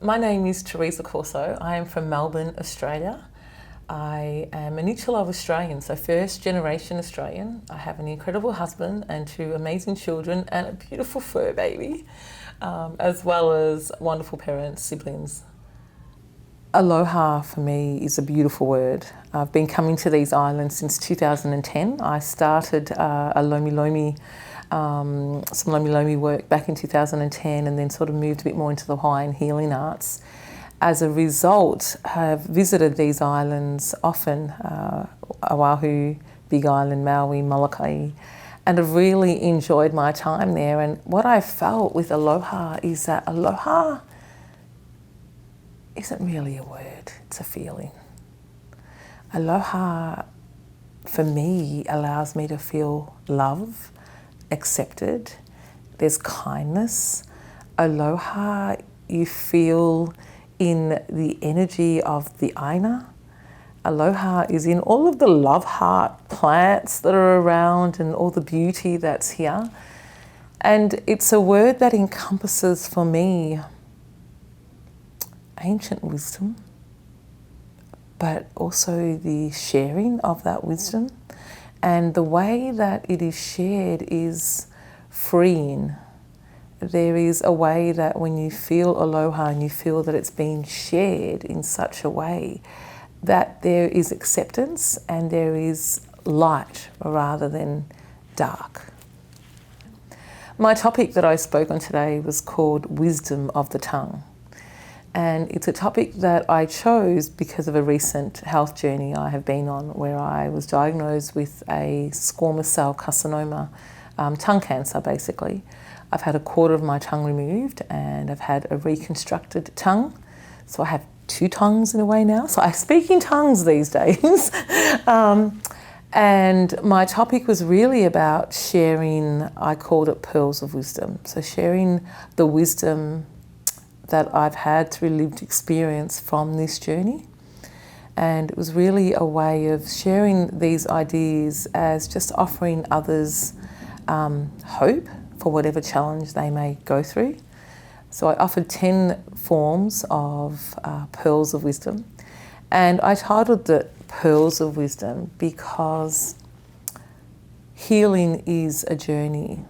My name is Teresa Corso. I am from Melbourne, Australia. I am an Insular Australian, so first generation Australian. I have an incredible husband and two amazing children and a beautiful fur baby, as well as wonderful parents, siblings. Aloha for me is a beautiful word. I've been coming to these islands since 2010. I started some Lomi Lomi work back in 2010 and then sort of moved a bit more into the Hawaiian healing arts. As a result, have visited these islands often, Oahu, Big Island, Maui, Molokai, and have really enjoyed my time there. And what I felt with aloha is that aloha isn't really a word, it's a feeling. Aloha, for me, allows me to feel love, accepted, there's kindness. Aloha, you feel in the energy of the aina. Aloha is in all of the love heart plants that are around and all the beauty that's here. And it's a word that encompasses for me ancient wisdom, but also the sharing of that wisdom. And the way that it is shared is freeing. There is a way that when you feel aloha and you feel that it's being shared in such a way that there is acceptance and there is light rather than dark. My topic that I spoke on today was called Wisdom of the Tongue. And it's a topic that I chose because of a recent health journey I have been on where I was diagnosed with a squamous cell carcinoma, tongue cancer basically. I've had a quarter of my tongue removed and I've had a reconstructed tongue. So I have two tongues in a way now. So I speak in tongues these days. And my topic was really about sharing, I called it pearls of wisdom. So sharing the wisdom that I've had through lived experience from this journey. And it was really a way of sharing these ideas as just offering others hope for whatever challenge they may go through. So I offered 10 forms of pearls of wisdom. And I titled it Pearls of Wisdom because healing is a journey,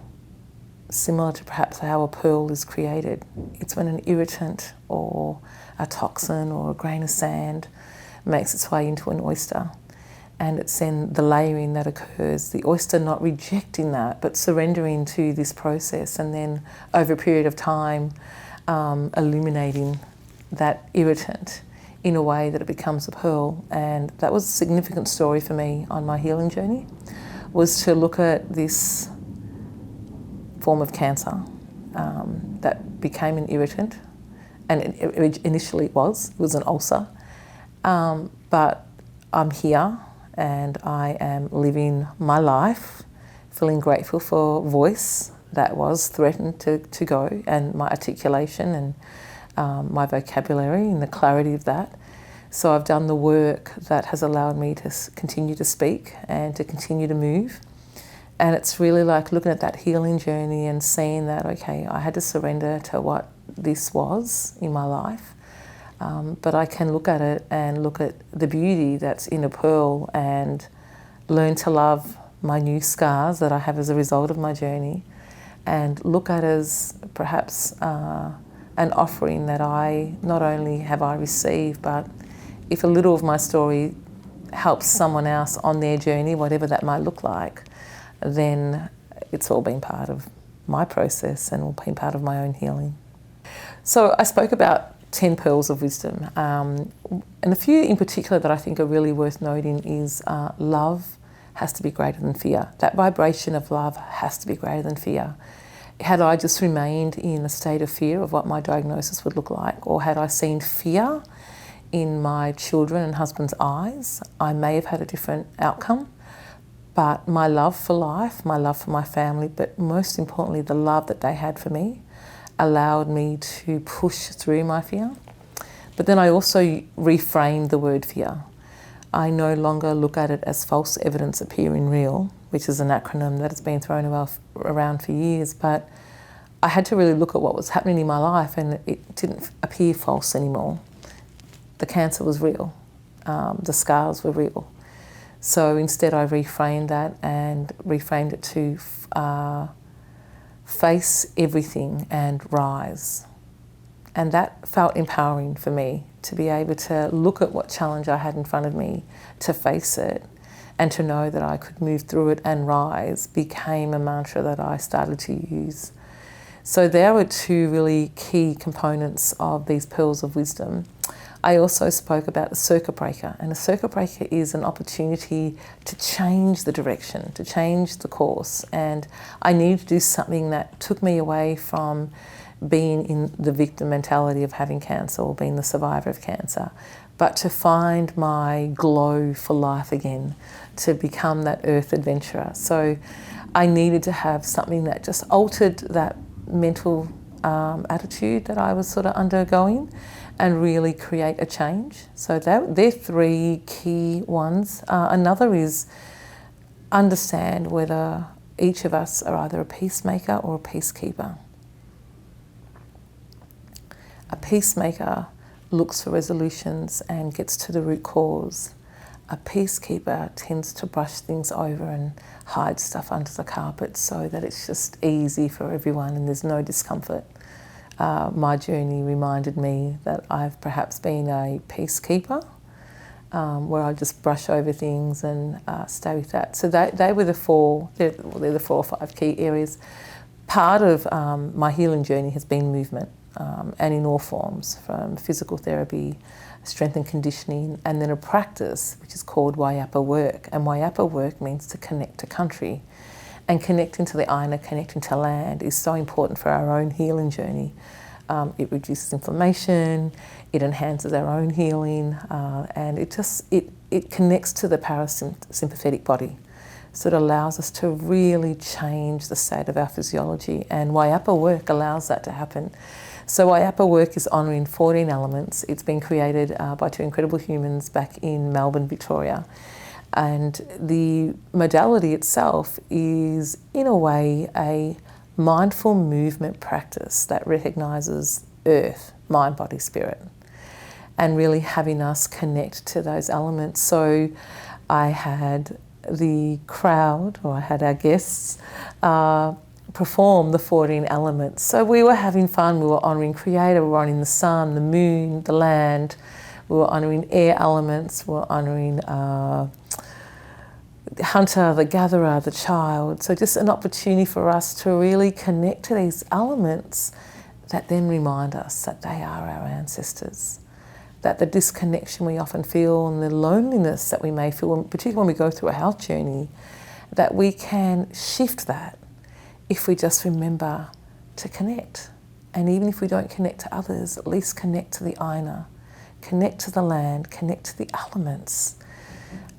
similar to perhaps how a pearl is created. It's when an irritant or a toxin or a grain of sand makes its way into an oyster. And it's then the layering that occurs, the oyster not rejecting that, but surrendering to this process and then over a period of time illuminating that irritant in a way that it becomes a pearl. And that was a significant story for me on my healing journey, was to look at this form of cancer that became an irritant, and initially it was an ulcer, but I'm here and I am living my life, feeling grateful for voice that was threatened to go, and my articulation and my vocabulary and the clarity of that. So I've done the work that has allowed me to continue to speak and to continue to move. And it's really like looking at that healing journey and seeing that, okay, I had to surrender to what this was in my life. But I can look at it and look at the beauty that's in a pearl and learn to love my new scars that I have as a result of my journey, and look at it as perhaps an offering that I not only have I received, but if a little of my story helps someone else on their journey, whatever that might look like, then it's all been part of my process and all been part of my own healing. So I spoke about 10 pearls of wisdom, and a few in particular that I think are really worth noting is love has to be greater than fear. That vibration of love has to be greater than fear. Had I just remained in a state of fear of what my diagnosis would look like, or had I seen fear in my children and husband's eyes, I may have had a different outcome. But my love for life, my love for my family, but most importantly, the love that they had for me allowed me to push through my fear. But then I also reframed the word fear. I no longer look at it as false evidence appearing real, which is an acronym that has been thrown around for years, but I had to really look at what was happening in my life, and it didn't appear false anymore. The cancer was real. The scars were real. So instead I reframed that and reframed it to face everything and rise. And that felt empowering for me, to be able to look at what challenge I had in front of me, to face it, and to know that I could move through it and rise became a mantra that I started to use. So there were two really key components of these pearls of wisdom. I also spoke about the circuit breaker, and a circuit breaker is an opportunity to change the direction, to change the course. And I needed to do something that took me away from being in the victim mentality of having cancer or being the survivor of cancer, but to find my glow for life again, to become that earth adventurer. So I needed to have something that just altered that mental attitude that I was sort of undergoing and really create a change. So they're three key ones. Another is understand whether each of us are either a peacemaker or a peacekeeper. A peacemaker looks for resolutions and gets to the root cause. A peacekeeper tends to brush things over and hide stuff under the carpet so that it's just easy for everyone and there's no discomfort. My journey reminded me that I've perhaps been a peacekeeper, where I just brush over things and stay with that. So they were they're the 4 or 5 key areas. Part of my healing journey has been movement, and in all forms, from physical therapy, strength and conditioning, and then a practice which is called Wayapa work. And Wayapa work means to connect to country. And connecting to the aina, connecting to land is so important for our own healing journey. It reduces inflammation, it enhances our own healing, and it connects to the parasympathetic body. So it allows us to really change the state of our physiology, and Wayapa work allows that to happen. So Wayapa work is honouring 14 elements. It's been created by 2 incredible humans back in Melbourne, Victoria. And the modality itself is, in a way, a mindful movement practice that recognises earth, mind, body, spirit, and really having us connect to those elements. So I had the crowd, or I had our guests, perform the 14 elements. So we were having fun, we were honouring Creator, we were honouring the sun, the moon, the land, we were honouring air elements, we were honouring the hunter, the gatherer, the child. So just an opportunity for us to really connect to these elements that then remind us that they are our ancestors. That the disconnection we often feel and the loneliness that we may feel, particularly when we go through a health journey, that we can shift that if we just remember to connect. And even if we don't connect to others, at least connect to the aina, connect to the land, connect to the elements.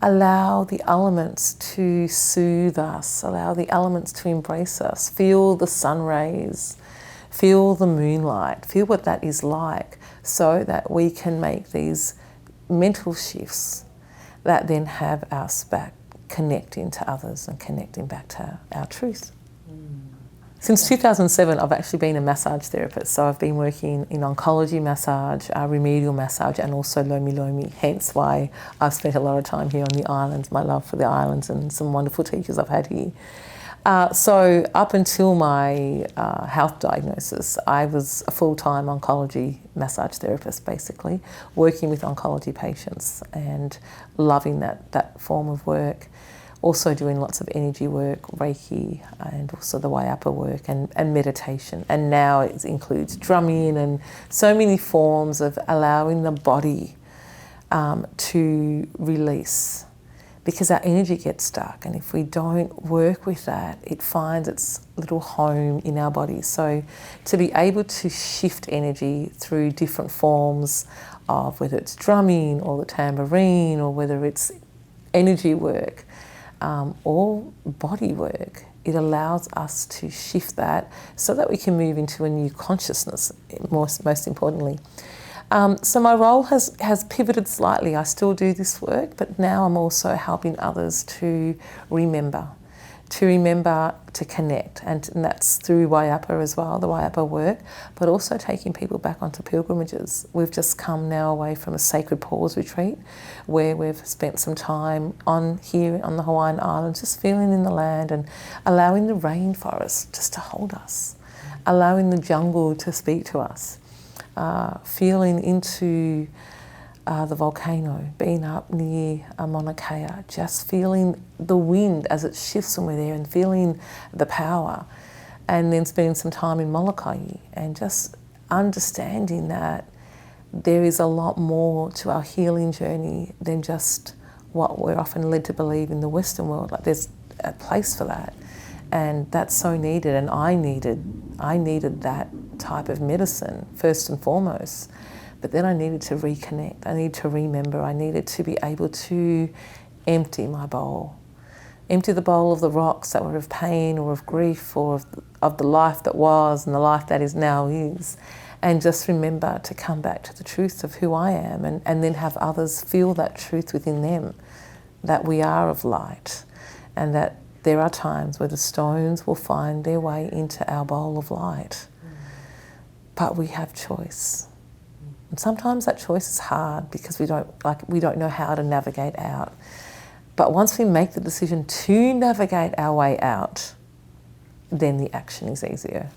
Allow the elements to soothe us, allow the elements to embrace us, feel the sun rays, feel the moonlight, feel what that is like, so that we can make these mental shifts that then have us back connecting to others and connecting back to our truth. Since 2007, I've actually been a massage therapist. So I've been working in oncology massage, remedial massage, and also lomi lomi, hence why I've spent a lot of time here on the islands, my love for the islands and some wonderful teachers I've had here. So up until my health diagnosis, I was a full-time oncology massage therapist, basically, working with oncology patients and loving that form of work. Also doing lots of energy work, Reiki, and also the Wayapa work and meditation. And now it includes drumming and so many forms of allowing the body to release, because our energy gets stuck, and if we don't work with that, it finds its little home in our body. So to be able to shift energy through different forms of, whether it's drumming or the tambourine, or whether it's energy work, or body work, it allows us to shift that so that we can move into a new consciousness, most importantly. So my role has pivoted slightly. I still do this work, but now I'm also helping others to remember to remember to connect, and that's through Waiapa as well, the Waiapa work, but also taking people back onto pilgrimages. We've just come now away from a sacred pause retreat where we've spent some time here on the Hawaiian Islands, just feeling in the land and allowing the rainforest just to hold us, allowing the jungle to speak to us, feeling into the volcano, being up near Mauna Kea, just feeling the wind as it shifts when we're there and feeling the power, and then spending some time in Molokai and just understanding that there is a lot more to our healing journey than just what we're often led to believe in the Western world. Like, there's a place for that, and that's so needed, and I needed that type of medicine first and foremost. But then I needed to reconnect, I needed to remember, I needed to be able to empty my bowl. Empty the bowl of the rocks that were of pain or of grief or of the life that was and the life that is now is. And just remember to come back to the truth of who I am, and then have others feel that truth within them, that we are of light, and that there are times where the stones will find their way into our bowl of light. But we have choice. And sometimes that choice is hard because we don't know how to navigate out. But once we make the decision to navigate our way out, then the action is easier.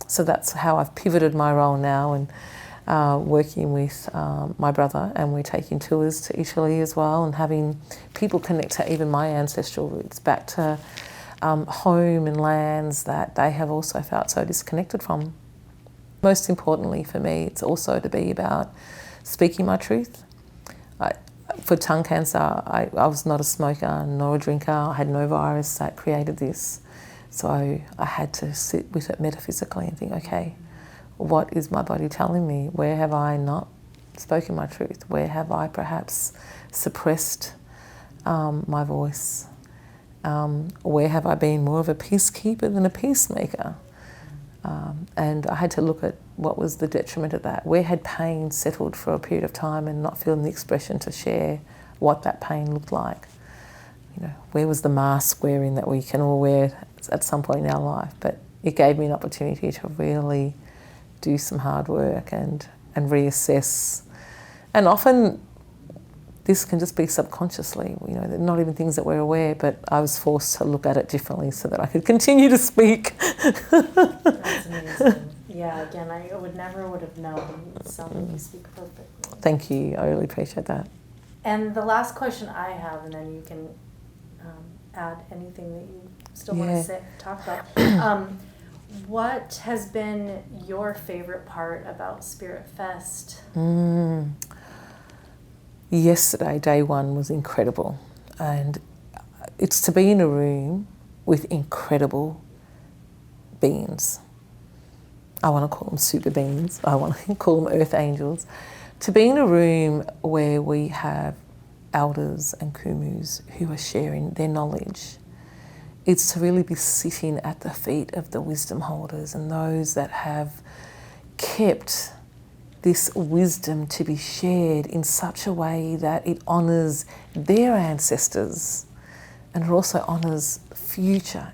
So that's how I've pivoted my role now, and working with my brother, and we're taking tours to Italy as well, and having people connect to even my ancestral roots, back to home and lands that they have also felt so disconnected from. Most importantly for me, it's also to be about speaking my truth. For tongue cancer, I was not a smoker nor a drinker. I had no virus that created this. So I had to sit with it metaphysically and think, okay, what is my body telling me? Where have I not spoken my truth? Where have I perhaps suppressed my voice? Where have I been more of a peacekeeper than a peacemaker? And I had to look at what was the detriment of that. Where had pain settled for a period of time and not feeling the expression to share what that pain looked like? You know, where was the mask wearing that we can all wear at some point in our life? But it gave me an opportunity to really do some hard work and reassess. And often this can just be subconsciously, you know, not even things that we're aware, but I was forced to look at it differently so that I could continue to speak. That's amazing. Yeah, again, I would have known. It sounds like you speak perfectly. Thank you, I really appreciate that. And the last question I have, and then you can add anything that you still want to talk about. What has been your favorite part about Spirit Fest? Yesterday, day one, was incredible, and it's to be in a room with incredible beings. I want to call them super beings, I want to call them earth angels. To be in a room where we have elders and kumus who are sharing their knowledge. It's to really be sitting at the feet of the wisdom holders and those that have kept this wisdom to be shared in such a way that it honours their ancestors and it also honours future.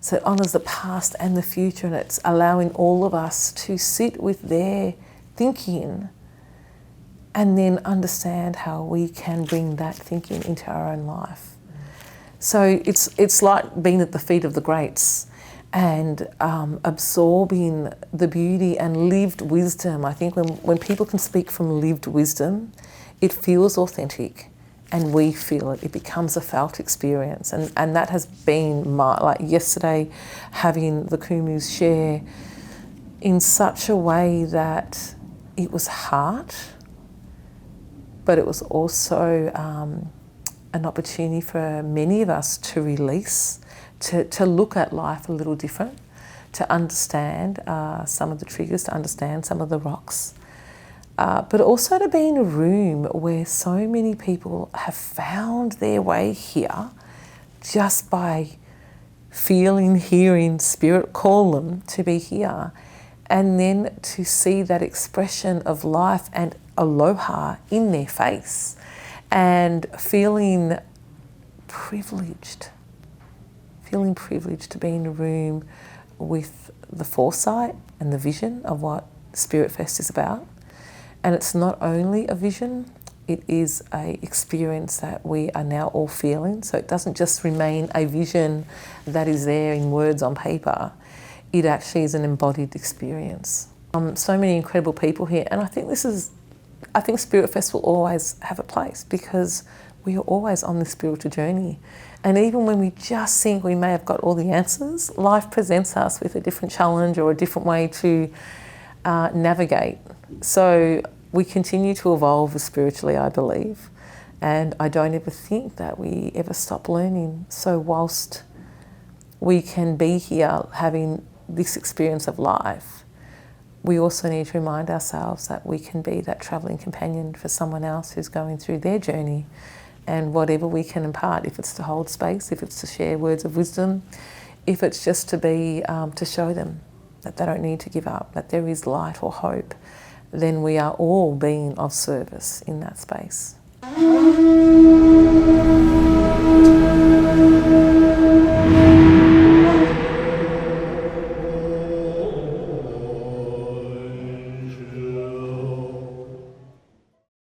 So it honours the past and the future, and it's allowing all of us to sit with their thinking and then understand how we can bring that thinking into our own life. So it's like being at the feet of the greats and absorbing the beauty and lived wisdom. I think when people can speak from lived wisdom, it feels authentic and we feel it. It becomes a felt experience. And that has been like yesterday, having the kumus share in such a way that it was heart, but it was also an opportunity for many of us to release, to look at life a little different, to understand some of the triggers, to understand some of the rocks, but also to be in a room where so many people have found their way here just by feeling, hearing spirit call them to be here, and then to see that expression of life and aloha in their face and feeling privileged feeling privileged to be in a room with the foresight and the vision of what Spirit Fest is about. And it's not only a vision, it is an experience that we are now all feeling. So it doesn't just remain a vision that is there in words on paper. It actually is an embodied experience. So many incredible people here, and I think Spirit Fest will always have a place because we are always on this spiritual journey. And even when we just think we may have got all the answers, life presents us with a different challenge or a different way to navigate. So we continue to evolve spiritually, I believe, and I don't ever think that we ever stop learning. So whilst we can be here having this experience of life, we also need to remind ourselves that we can be that travelling companion for someone else who's going through their journey, and whatever we can impart, if it's to hold space, if it's to share words of wisdom, if it's just to be, to show them that they don't need to give up, that there is light or hope, then we are all being of service in that space.